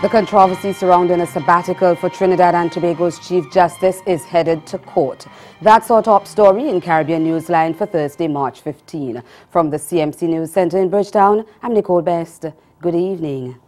The controversy surrounding a sabbatical for Trinidad and Tobago's Chief Justice is headed to court. That's our top story in Caribbean Newsline for Thursday, March 15. From the CMC News Center in Bridgetown, I'm Nicole Best. Good evening.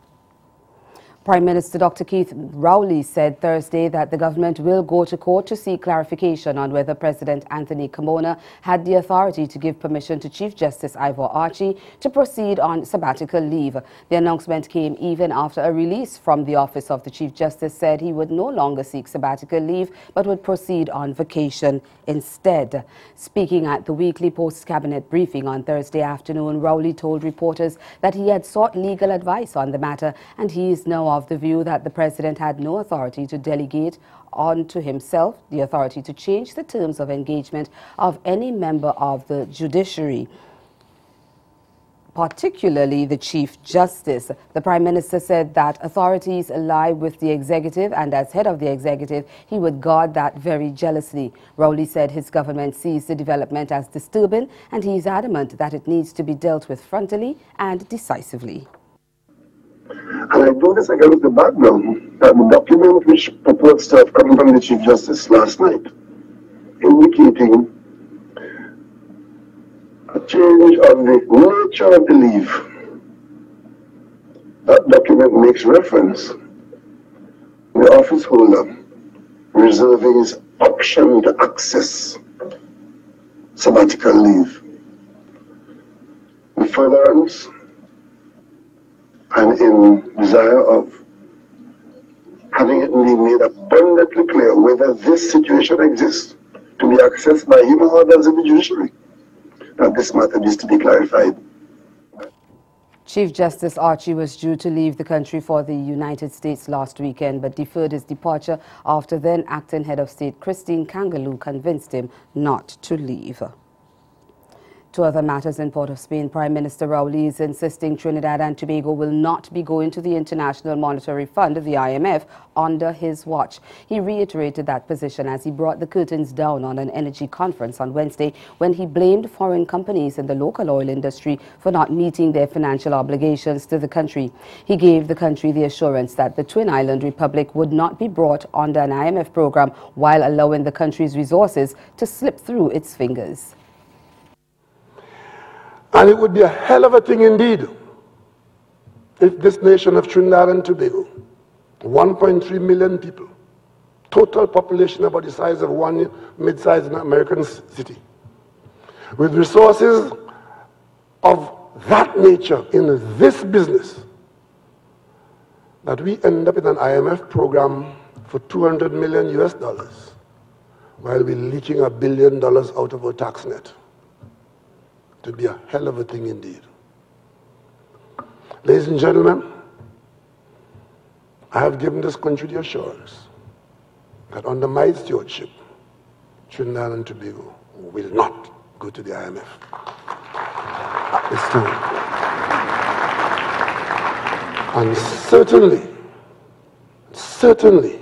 Prime Minister Dr. Keith Rowley said Thursday that the government will go to court to seek clarification on whether President Anthony Carmona had the authority to give permission to Chief Justice Ivor Archie to proceed on sabbatical leave. The announcement came even after a release from the office of the Chief Justice said he would no longer seek sabbatical leave but would proceed on vacation instead. Speaking at the weekly post-cabinet briefing on Thursday afternoon, Rowley told reporters that he had sought legal advice on the matter and he is now of the view that the president had no authority to delegate onto himself the authority to change the terms of engagement of any member of the judiciary, particularly the Chief Justice. The Prime Minister said that authorities lie with the executive, and as head of the executive, he would guard that very jealously. Rowley said his government sees the development as disturbing, and he is adamant that it needs to be dealt with frontally and decisively. And I do this again with the background that the document which purports to have come from the Chief Justice last night, indicating a change on the nature of the leave, that document makes reference to the office holder reserving his option to access sabbatical leave. In furtherance, and in desire of having it be made abundantly clear whether this situation exists to be accessed by him or others in the judiciary, that this matter needs to be clarified. Chief Justice Archie was due to leave the country for the United States last weekend, but deferred his departure after then acting head of state Christine Kangaloo convinced him not to leave. To other matters in Port of Spain, Prime Minister Rowley is insisting Trinidad and Tobago will not be going to the International Monetary Fund, the IMF, under his watch. He reiterated that position as he brought the curtains down on an energy conference on Wednesday when he blamed foreign companies in the local oil industry for not meeting their financial obligations to the country. He gave the country the assurance that the Twin Island Republic would not be brought under an IMF program while allowing the country's resources to slip through its fingers. And it would be a hell of a thing indeed if this nation of Trinidad and Tobago, 1.3 million people, total population about the size of one mid-sized American city, with resources of that nature in this business, that we end up in an IMF program for $200 million US while we're leaching $1 billion out of our tax net. To be a hell of a thing indeed. Ladies and gentlemen, I have given this country the assurance that under my stewardship, Trinidad and Tobago will not go to the IMF at this time. And certainly,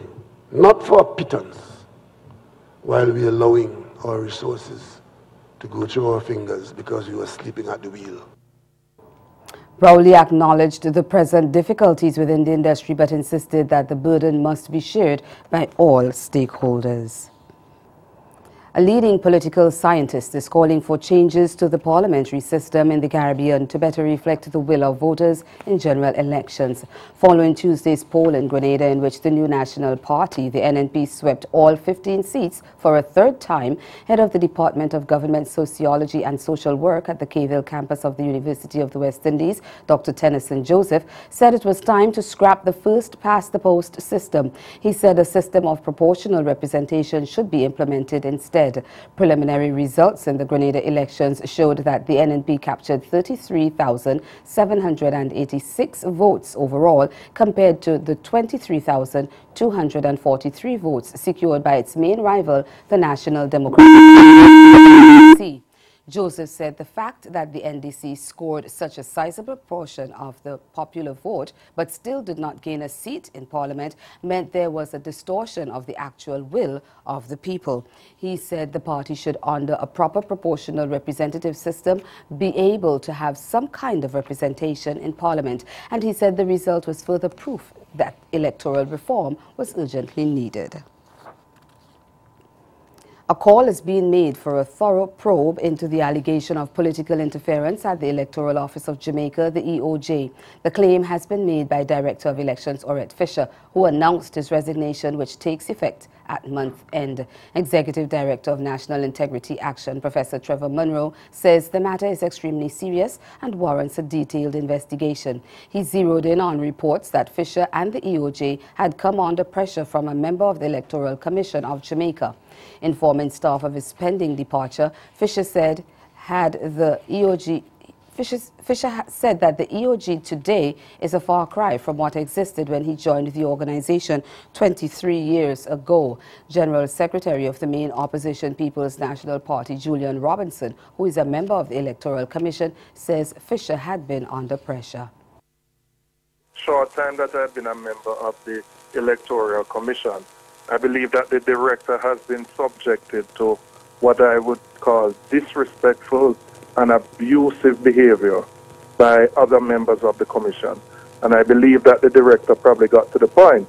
not for a pittance, while we are allowing our resources to go through our fingers because we were sleeping at the wheel. Rowley acknowledged the present difficulties within the industry but insisted that the burden must be shared by all stakeholders. A leading political scientist is calling for changes to the parliamentary system in the Caribbean to better reflect the will of voters in general elections. Following Tuesday's poll in Grenada, in which the new National Party, the NNP, swept all 15 seats for a third time, head of the Department of Government Sociology and Social Work at the Cayville campus of the University of the West Indies, Dr. Tennyson Joseph, said it was time to scrap the first-past-the-post system. He said a system of proportional representation should be implemented instead. Preliminary results in the Grenada elections showed that the NNP captured 33,786 votes overall, compared to the 23,243 votes secured by its main rival, the National Democratic Party. Joseph said the fact that the NDC scored such a sizable portion of the popular vote but still did not gain a seat in Parliament meant there was a distortion of the actual will of the people. He said the party should, under a proper proportional representative system, be able to have some kind of representation in Parliament, and he said the result was further proof that electoral reform was urgently needed. A call is being made for a thorough probe into the allegation of political interference at the Electoral Office of Jamaica, the EOJ. The claim has been made by Director of Elections Orette Fisher, who announced his resignation, which takes effect at month end. Executive Director of National Integrity Action, Professor Trevor Munro, says the matter is extremely serious and warrants a detailed investigation. He zeroed in on reports that Fisher and the EOJ had come under pressure from a member of the Electoral Commission of Jamaica. Informing staff of his pending departure, Fisher said that the EOJ today is a far cry from what existed when he joined the organization 23 years ago. General Secretary of the main opposition People's National Party, Julian Robinson, who is a member of the Electoral Commission, says Fisher had been under pressure. Short time that I've been a member of the Electoral Commission, I believe that the director has been subjected to what I would call disrespectful and abusive behavior by other members of the commission. And I believe that the director probably got to the point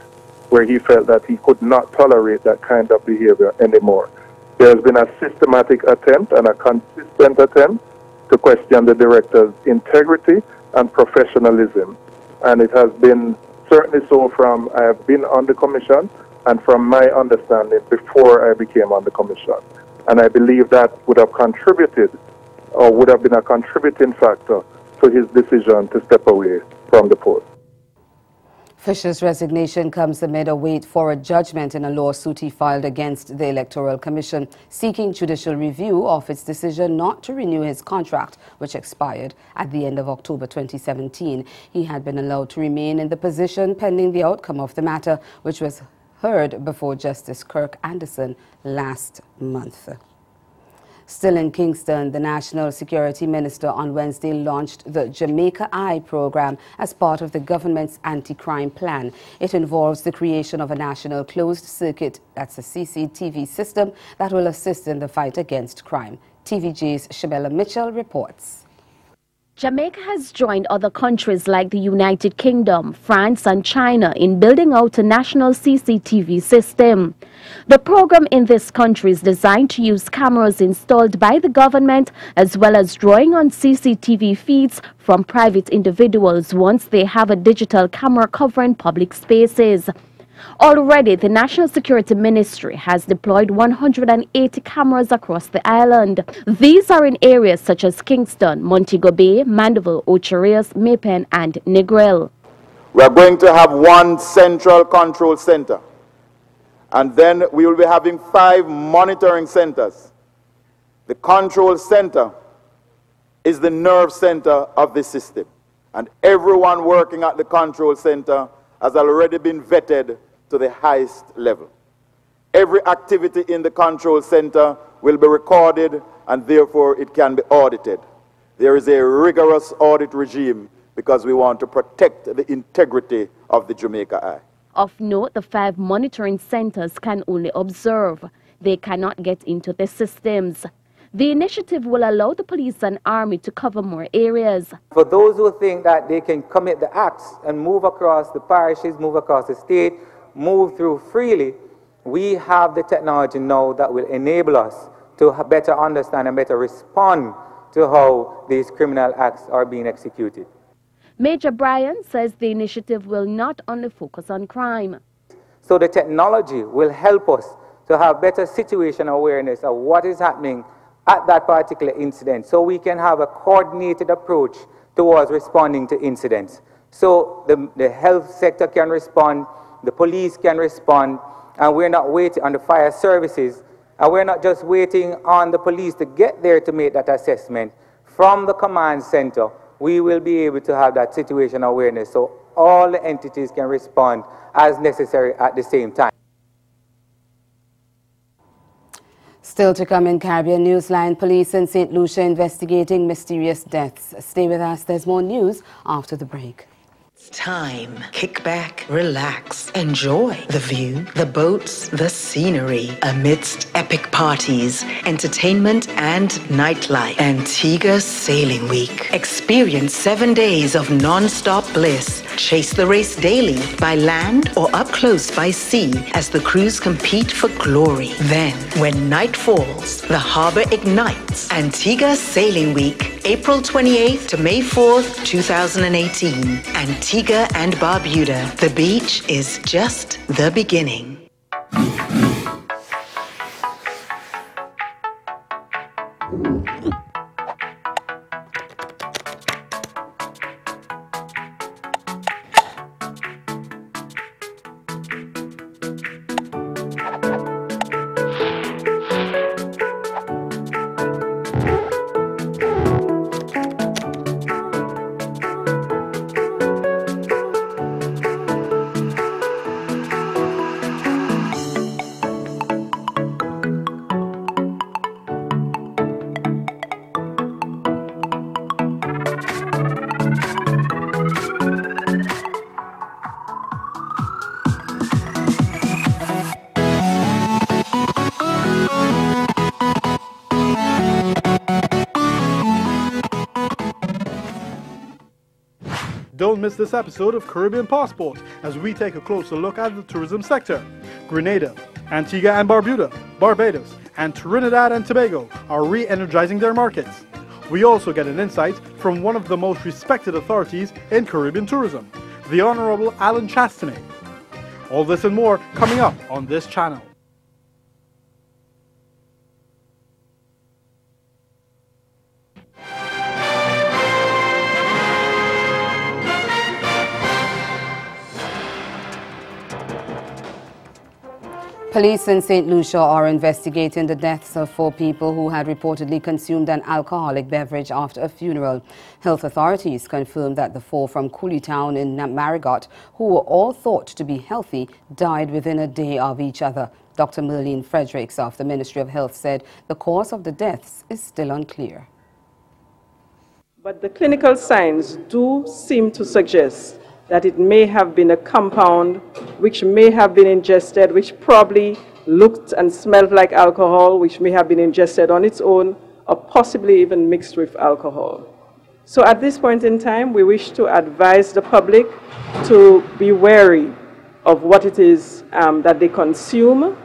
where he felt that he could not tolerate that kind of behavior anymore. There has been a systematic attempt and a consistent attempt to question the director's integrity and professionalism. And it has been certainly so from I have been on the commission and from my understanding before I became on the commission. And I believe that would have contributed or would have been a contributing factor to his decision to step away from the post. Fisher's resignation comes amid a wait for a judgment in a lawsuit he filed against the Electoral Commission, seeking judicial review of its decision not to renew his contract, which expired at the end of October 2017. He had been allowed to remain in the position pending the outcome of the matter, which was heard before Justice Kirk Anderson last month. Still in Kingston, the National Security Minister on Wednesday launched the Jamaica Eye program as part of the government's anti-crime plan. It involves the creation of a national closed circuit, that's a CCTV system, that will assist in the fight against crime. TVJ's Shabella Mitchell reports. Jamaica has joined other countries like the United Kingdom, France and China in building out a national CCTV system. The program in this country is designed to use cameras installed by the government as well as drawing on CCTV feeds from private individuals once they have a digital camera covering public spaces. Already, the National Security Ministry has deployed 180 cameras across the island. These are in areas such as Kingston, Montego Bay, Mandeville, Ocho Rios, Maypen and Negril. We are going to have one central control center, and then we will be having 5 monitoring centers. The control center is the nerve center of the system, and everyone working at the control center has already been vetted to the highest level. Every activity in the control center will be recorded and therefore it can be audited. There is a rigorous audit regime because we want to protect the integrity of the Jamaica Eye. Of note, the 5 monitoring centers can only observe. They cannot get into the systems. The initiative will allow the police and army to cover more areas. For those who think that they can commit the acts and move across the parishes, move across the state, move through freely, we have the technology now that will enable us to better understand and better respond to how these criminal acts are being executed. Major Bryan says the initiative will not only focus on crime. So the technology will help us to have better situation awareness of what is happening at that particular incident, so we can have a coordinated approach towards responding to incidents. So the health sector can respond, the police can respond, and we're not waiting on the fire services, and we're not just waiting on the police to get there to make that assessment. From the command center, we will be able to have that situation awareness so all the entities can respond as necessary at the same time. Still to come in Caribbean Newsline, police in St. Lucia investigating mysterious deaths. Stay with us, there's more news after the break. Time. Kick back, relax, enjoy the view, the boats, the scenery amidst epic parties, entertainment and nightlife. Antigua Sailing Week. Experience 7 days of non-stop bliss. Chase the race daily by land or up close by sea as the crews compete for glory. Then, when night falls, the harbor ignites. Antigua Sailing Week, April 28th to May 4th, 2018. Antigua and Barbuda. The beach is just the beginning. Don't miss this episode of Caribbean Passport as we take a closer look at the tourism sector. Grenada, Antigua and Barbuda, Barbados, and Trinidad and Tobago are re-energizing their markets. We also get an insight from one of the most respected authorities in Caribbean tourism, the Honorable Alan Chastanay. All this and more coming up on this channel. Police in St. Lucia are investigating the deaths of 4 people who had reportedly consumed an alcoholic beverage after a funeral. Health authorities confirmed that the 4 from Cooley Town in Marigot, who were all thought to be healthy, died within a day of each other. Dr. Merlene Fredericks of the Ministry of Health said the cause of the deaths is still unclear. But the clinical signs do seem to suggest that it may have been a compound which may have been ingested, which probably looked and smelled like alcohol, which may have been ingested on its own, or possibly even mixed with alcohol. So at this point in time, we wish to advise the public to be wary of what it is that they consume,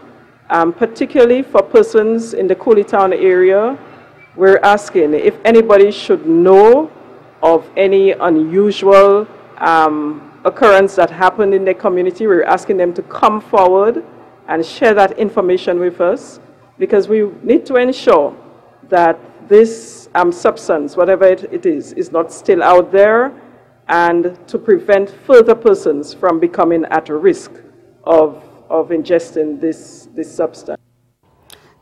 particularly for persons in the Cooley Town area. We're asking if anybody should know of any unusual occurrence that happened in the community. We're asking them to come forward and share that information with us, because we need to ensure that this substance, whatever it is not still out there, and to prevent further persons from becoming at risk of ingesting this substance.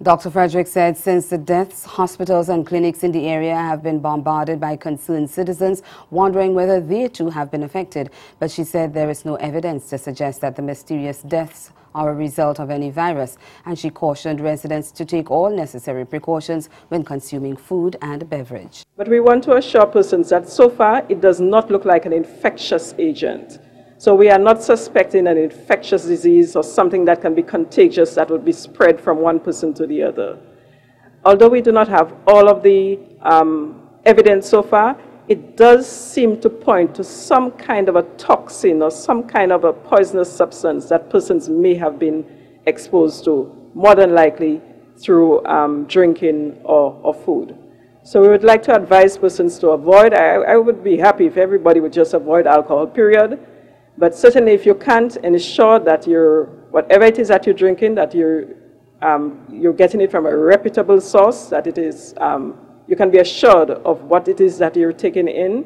Dr. Frederick said since the deaths, hospitals and clinics in the area have been bombarded by concerned citizens wondering whether they too have been affected. But she said there is no evidence to suggest that the mysterious deaths are a result of any virus, and she cautioned residents to take all necessary precautions when consuming food and beverage. But we want to assure persons that so far it does not look like an infectious agent. So we are not suspecting an infectious disease or something that can be contagious that will be spread from one person to the other. Although we do not have all of the evidence so far, it does seem to point to some kind of a toxin or some kind of a poisonous substance that persons may have been exposed to, more than likely through drinking or food. So we would like to advise persons to avoid. I would be happy if everybody would just avoid alcohol, period. But certainly if you can't, ensure that whatever it is that you're drinking, that you're getting it from a reputable source, that it is, you can be assured of what it is that you're taking in.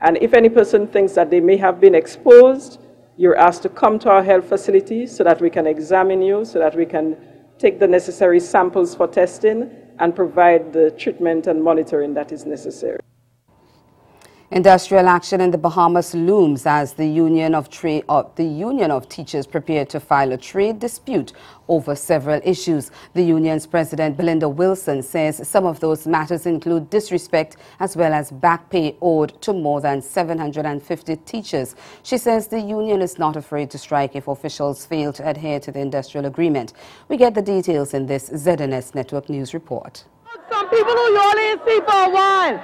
And if any person thinks that they may have been exposed, you're asked to come to our health facility so that we can examine you, so that we can take the necessary samples for testing and provide the treatment and monitoring that is necessary. Industrial action in the Bahamas looms as the Union of Teachers prepare to file a trade dispute over several issues. The union's president, Belinda Wilson, says some of those matters include disrespect as well as back pay owed to more than 750 teachers. She says the union is not afraid to strike if officials fail to adhere to the industrial agreement. We get the details in this ZNS Network News report. Some people who you only see for a while.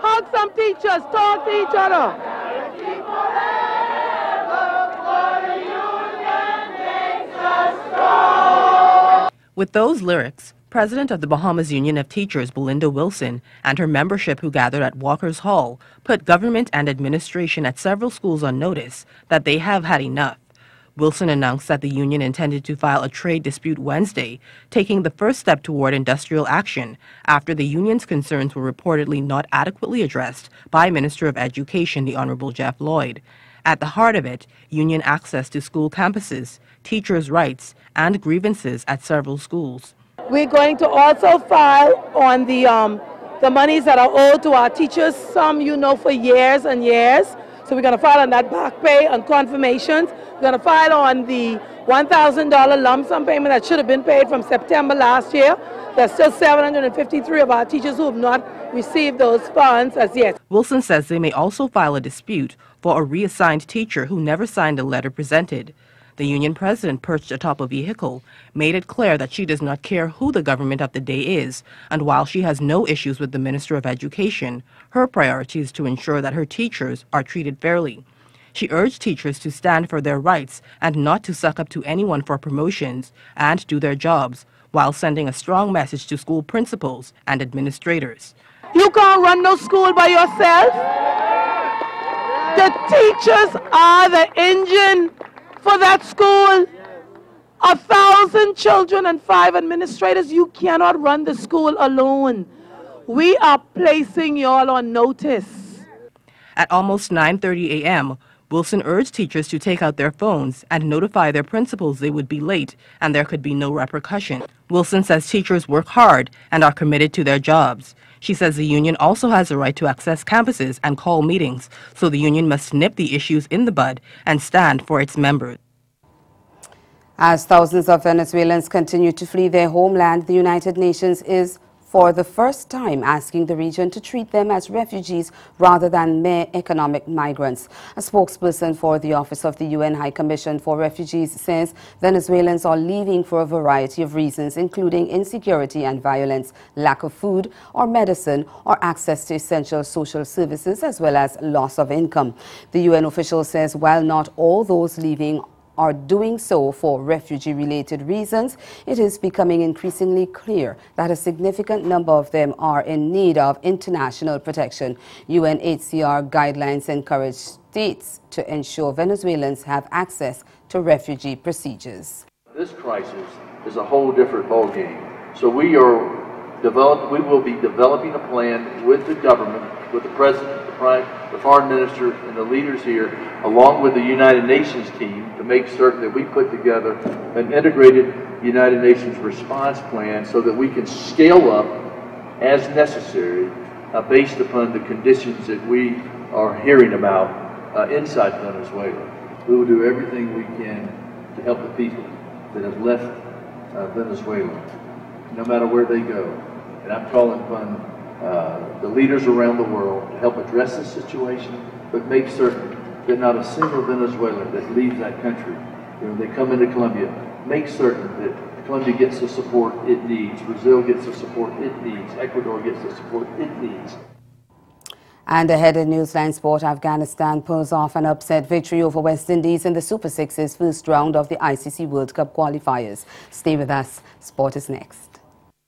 Hug some teachers, talk to each other. With those lyrics, President of the Bahamas Union of Teachers, Belinda Wilson, and her membership who gathered at Walker's Hall put government and administration at several schools on notice that they have had enough. Wilson announced that the union intended to file a trade dispute Wednesday, taking the first step toward industrial action after the union's concerns were reportedly not adequately addressed by Minister of Education, the Honorable Jeff Lloyd. At the heart of it, union access to school campuses, teachers' rights, and grievances at several schools. We're going to also file on the monies that are owed to our teachers, some for years and years. So we're going to file on that back pay, on confirmations. We're going to file on the $1,000 lump sum payment that should have been paid from September last year. There's still 753 of our teachers who have not received those funds as yet. Wilson says they may also file a dispute for a reassigned teacher who never signed a letter presented. The union president, perched atop a vehicle, made it clear that she does not care who the government of the day is, and while she has no issues with the Minister of Education, her priority is to ensure that her teachers are treated fairly. She urged teachers to stand for their rights and not to suck up to anyone for promotions and do their jobs, while sending a strong message to school principals and administrators. You can't run no school by yourself. The teachers are the engine for that school. 1,000 children and 5 administrators. You cannot run the school alone. We are placing y'all on notice. At almost 9:30 a.m., Wilson urged teachers to take out their phones and notify their principals they would be late and there could be no repercussion. Wilson says teachers work hard and are committed to their jobs. She says the union also has a right to access campuses and call meetings, so the union must nip the issues in the bud and stand for its members. As thousands of Venezuelans continue to flee their homeland, the United Nations is for the first time asking the region to treat them as refugees rather than mere economic migrants. A spokesperson for the Office of the UN High Commission for Refugees says Venezuelans are leaving for a variety of reasons, including insecurity and violence, lack of food or medicine, or access to essential social services, as well as loss of income. The UN official says while not all those leaving are doing so for refugee-related reasons, it is becoming increasingly clear that a significant number of them are in need of international protection. UNHCR guidelines encourage states to ensure Venezuelans have access to refugee procedures. This crisis is a whole different ballgame. So we will be developing a plan with the government, with the President, the Foreign Minister, and the leaders here, along with the United Nations team, to make certain that we put together an integrated United Nations response plan so that we can scale up as necessary based upon the conditions that we are hearing about inside Venezuela. We will do everything we can to help the people that have left Venezuela, no matter where they go. And I'm calling upon the leaders around the world to help address this situation, but make certain that not a single Venezuelan that leaves that country, when they come into Colombia, make certain that Colombia gets the support it needs, Brazil gets the support it needs, Ecuador gets the support it needs. And ahead in Newsline Sport, Afghanistan pulls off an upset victory over West Indies in the Super Six's first round of the ICC World Cup qualifiers. Stay with us. Sport is next.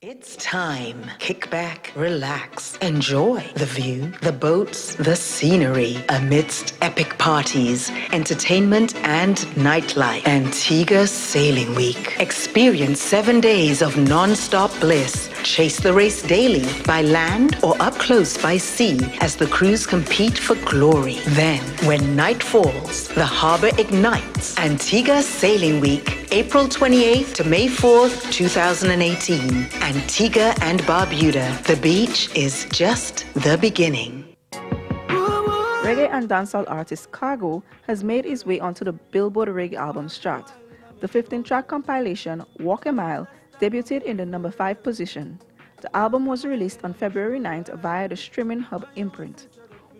It's time. Kick back, relax, enjoy the view, the boats, the scenery amidst epic parties, entertainment and nightlife. Antigua Sailing Week. Experience 7 days of non-stop bliss. Chase the race daily by land or up close by sea as the crews compete for glory. Then, when night falls, the harbor ignites. Antigua Sailing Week, April 28th to May 4th, 2018. Antigua and Barbuda. The beach is just the beginning. Reggae and dancehall artist Cargo has made his way onto the Billboard Reggae Albums chart. The 15-track compilation, Walk a Mile, debuted in the number 5 position. The album was released on February 9th via the streaming hub Imprint.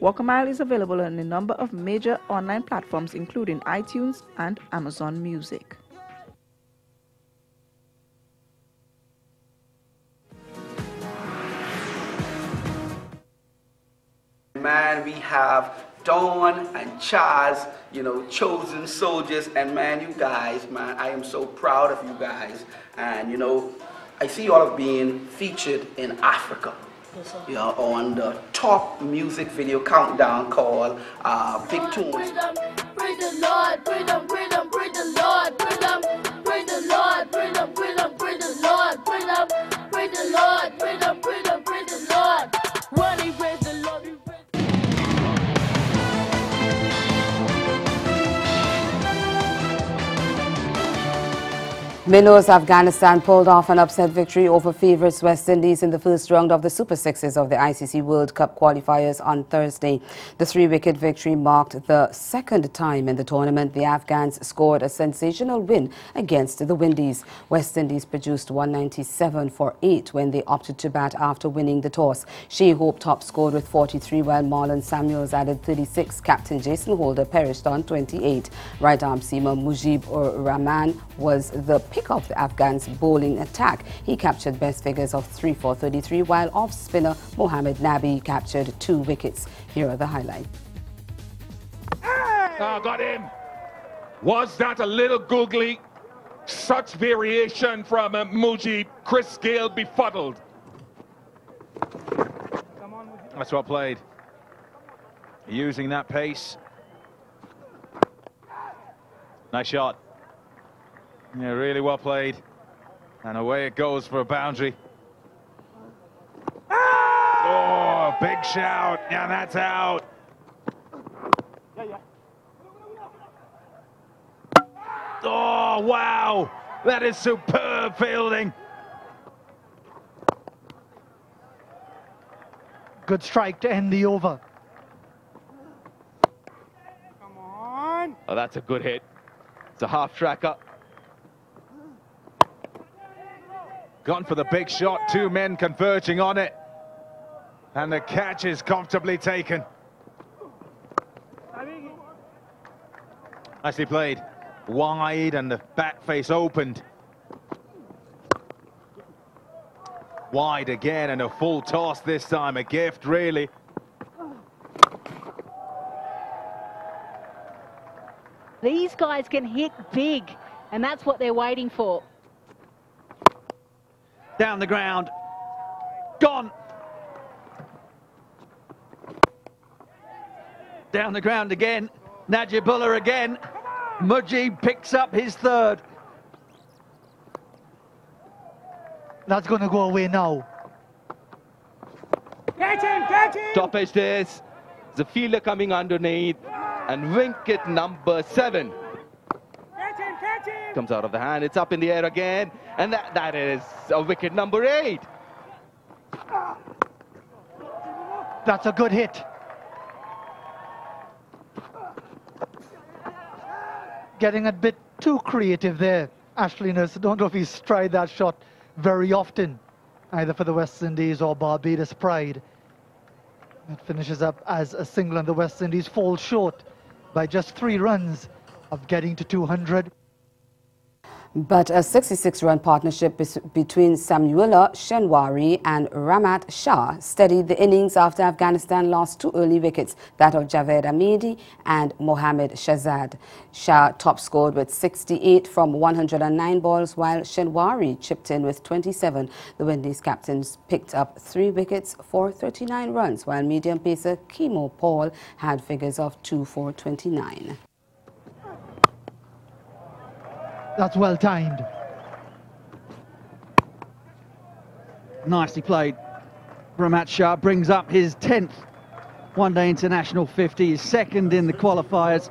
Walk a Mile is available on a number of major online platforms including iTunes and Amazon Music. Man, we have Dawn and Chaz, chosen soldiers, and man, you guys, man, I am so proud of you guys. And I see you all being featured in Africa. Yes, on the top music video countdown called Big Tunes. Praise the Lord, praise the Lord, praise the Lord, praise the Lord, praise the Lord, praise the Lord, praise the Lord, praise the Lord. When he praise the Lord, he praise. Minnows Afghanistan pulled off an upset victory over favourites West Indies in the first round of the Super Sixes of the ICC World Cup qualifiers on Thursday. The 3-wicket victory marked the second time in the tournament the Afghans scored a sensational win against the Windies. West Indies produced 197 for 8 when they opted to bat after winning the toss. Shea Hope top scored with 43 while Marlon Samuels added 36. Captain Jason Holder perished on 28. Right-arm seamer Mujib-ur-Rahman was the pick of the Afghans' bowling attack. He captured best figures of 3 for 33, while off-spinner Mohammad Nabi captured 2 wickets. Here are the highlights. Oh, got him. Was that a little googly? Such variation from Mujib. Chris Gale befuddled. That's well played. Using that pace. Nice shot. Yeah, really well played. And away it goes for a boundary. Oh, big shout. Yeah, that's out. Oh, wow. That is superb fielding. Good strike to end the over. Come on. Oh, that's a good hit. It's a half tracker. Gone for the big shot, 2 men converging on it. And the catch is comfortably taken. Nicely played. Wide and the bat face opened. Wide again and a full toss this time, a gift really. These guys can hit big, and that's what they're waiting for. Down the ground. Gone. Down the ground again. Najibullah again. Mujib picks up his 3rd. That's going to go away now. Catch him! Top edge there's the fielder coming underneath. And wicket number 7. Catch him! Comes out of the hand, it's up in the air again. And that is a wicket number 8. That's a good hit. Getting a bit too creative there. Ashley Nurse, don't know if he's tried that shot very often, either for the West Indies or Barbados Pride. It finishes up as a single, and the West Indies fall short by just 3 runs of getting to 200. But a 66-run partnership between Samuela Shenwari and Ramat Shah steadied the innings after Afghanistan lost 2 early wickets, that of Javed Amidi and Mohammad Shahzad. Shah top-scored with 68 from 109 balls, while Shenwari chipped in with 27. The Windies captains picked up 3 wickets for 39 runs, while medium pacer Kimo Paul had figures of 2 for 29. That's well timed. Nicely played. Ramat Shah brings up his 10th one-day international 50, his second in the qualifiers.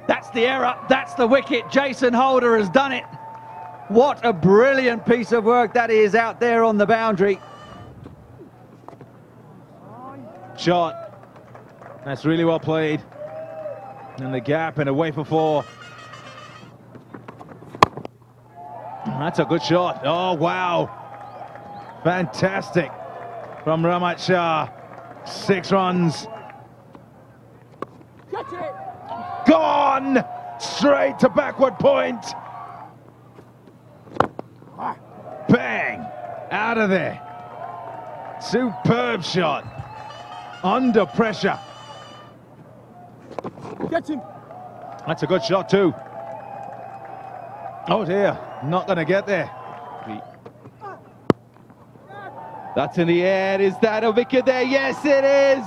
That's the error, that's the wicket. Jason Holder has done it. What a brilliant piece of work that is out there on the boundary. Shot. That's really well played. In the gap and away for 4. That's a good shot. Oh, wow. Fantastic from Ramat Shah. 6 runs. Gone! Straight to backward point. Bang! Out of there. Superb shot. Under pressure. Get him. That's a good shot too. Oh dear, not going to get there. That's in the air. Is that a wicket there? Yes, it is.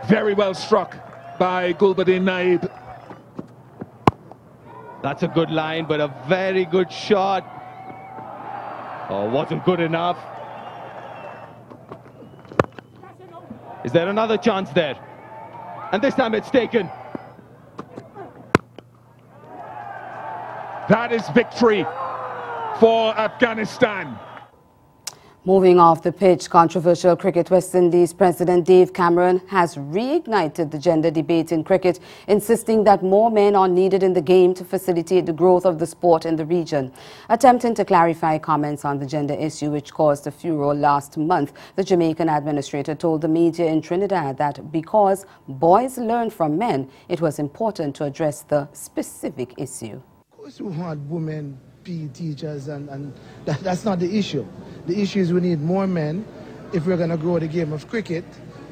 Very well struck by Gulbuddin Naib. That's a good line, but a very good shot. Oh, wasn't good enough. Is there another chance there? And this time it's taken. That is victory for Afghanistan. Moving off the pitch, controversial cricket West Indies President Dave Cameron has reignited the gender debate in cricket, insisting that more men are needed in the game to facilitate the growth of the sport in the region. Attempting to clarify comments on the gender issue, which caused a furor last month, the Jamaican administrator told the media in Trinidad that because boys learn from men, it was important to address the specific issue. Of course we want women PE teachers, and that's not the issue. The issue is we need more men if we're going to grow the game of cricket,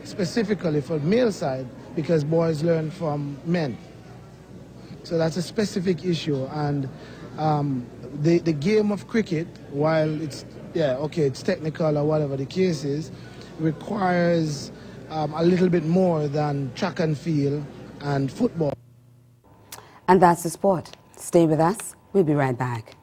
specifically for the male side, because boys learn from men. So that's a specific issue, and the game of cricket, while it's, it's technical or whatever the case is, requires a little bit more than track and field and football. And that's the sport. Stay with us. We'll be right back.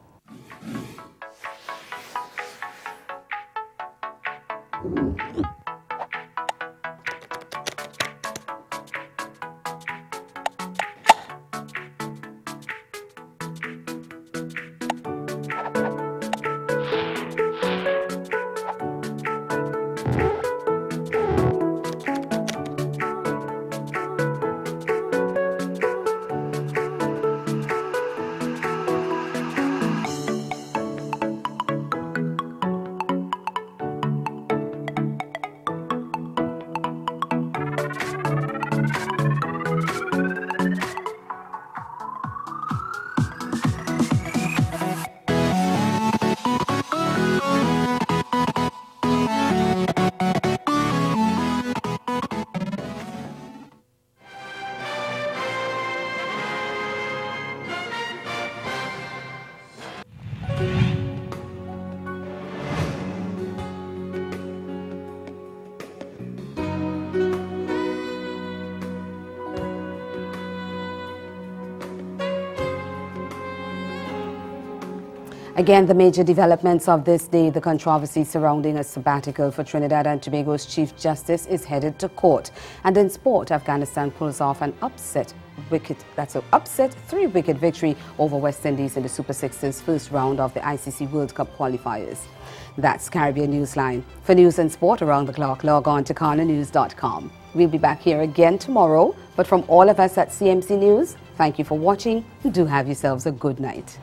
Again, the major developments of this day, the controversy surrounding a sabbatical for Trinidad and Tobago's Chief Justice is headed to court. And in sport, Afghanistan pulls off an upset 3-wicket victory over West Indies in the Super Six's first round of the ICC World Cup qualifiers. That's Caribbean Newsline. For news and sport around the clock, log on to KanaNews.com. We'll be back here again tomorrow, but from all of us at CMC News, thank you for watching and do have yourselves a good night.